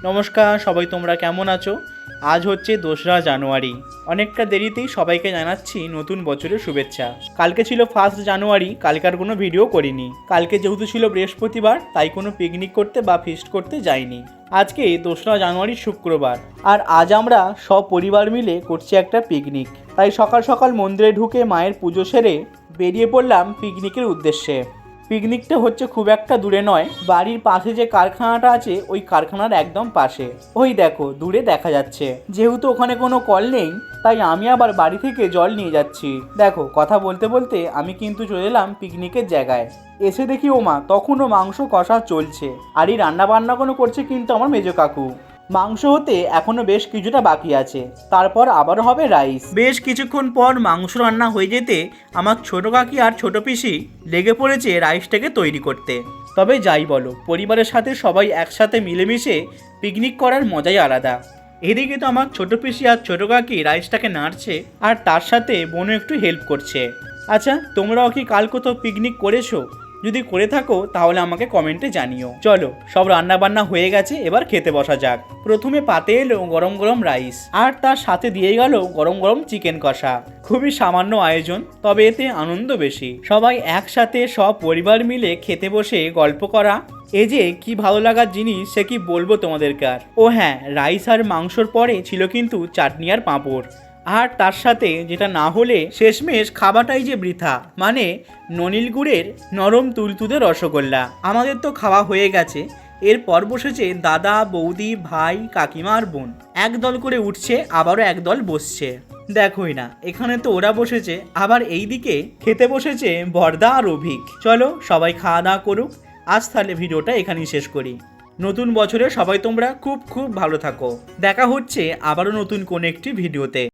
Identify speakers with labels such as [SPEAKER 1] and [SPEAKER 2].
[SPEAKER 1] নমস্কার সবাই, তোমরা কেমন আছো? আজ হচ্ছে 2রা জানুয়ারি। অনেকটা দেরিতেই সবাইকে জানাচ্ছি নতুন বছরের শুভেচ্ছা। কালকে ছিল 1 জানুয়ারি, কালকে আর কোনো ভিডিও করিনি। কালকে যেহেতু ছিল বৃহস্পতিবার, তাই কোনো পিকনিক করতে বা ফিস্ট করতে যাইনি। আজকে 2রা জানুয়ারি শুক্রবার, আর আজ আমরা সব পরিবার মিলে করছি একটা পিকনিক। তাই সকাল সকাল মন্দিরে ঢুকে মায়ের পুজো সেরে বেরিয়ে পড়লাম পিকনিকের উদ্দেশ্যে। পিকনিকটা হচ্ছে খুব একটা দূরে নয়, বাড়ির পাশে যে কারখানাটা আছে ওই কারখানার একদম পাশে। ওই দেখো দূরে দেখা যাচ্ছে। যেহেতু ওখানে কোনো কল নেই, তাই আমি আবার বাড়ি থেকে জল নিয়ে যাচ্ছি। দেখো, কথা বলতে বলতে আমি কিন্তু চলে এলাম পিকনিকের জায়গায়। এসে দেখি ওমা, তখনও মাংস কষা চলছে, আর এই রান্না বান্না কোনো করছে কিন্তু আমার মেজো কাকু। মাংস হতে এখনো বেশ কিছুটা বাকি আছে, তারপর আবার হবে রাইস। বেশ কিছুক্ষণ পর মাংস রান্না হয়ে যেতে আমার ছোট কাকি আর ছোট পিসি লেগে পড়েছে রাইসটাকে তৈরি করতে। তবে যাই বলো, পরিবারের সাথে সবাই একসাথে মিলেমিশে পিকনিক করার মজাই আলাদা। এদিকে তো আমার ছোট পিসি আর ছোট কাকি রাইসটাকে নাড়ছে, আর তার সাথে বোনও একটু হেল্প করছে। আচ্ছা, তোমরাও কি কাল কোথাও পিকনিক করেছো? যদি করে থাকো তাহলে আমাকে কমেন্টে জানিও। চলো, সব রান্না বান্না হয়ে গেছে, এবার খেতে বসা যাক। প্রথমে পাতে এলো গরম গরম রাইস, আর তার সাথে দিয়ে গেল গরম গরম চিকেন কষা। খুবই সামান্য আয়োজন, তবে এতে আনন্দ বেশি। সবাই একসাথে সব পরিবার মিলে খেতে বসে গল্প করা, এ যে কি ভালো লাগার জিনিস সে কি বলবো তোমাদেরকে আর। ও হ্যাঁ, রাইস আর মাংসর পরে ছিল কিন্তু চাটনি আর পাঁপড়। আর তার সাথে যেটা না হলে শেষমেশ খাওয়াটাই যে বৃথা, মানে ননিল গুড়ের নরম তুলতুলে রসগোল্লা। আমাদের তো খাওয়া হয়ে গেছে, এরপর বসেছে দাদা, বৌদি, ভাই, কাকিমা আর বোন। একদল করে উঠছে, আবারও একদল বসছে। দেখোই না, এখানে তো ওরা বসেছে, আবার এই দিকে খেতে বসেছে বর্দা আর অভিক। চলো সবাই খাওয়া দাওয়া করুক। আজ তাহলে ভিডিওটা এখানেই শেষ করি। নতুন বছরে সবাই তোমরা খুব খুব ভালো থাকো। দেখা হচ্ছে আবারও নতুন কোন একটি ভিডিওতে।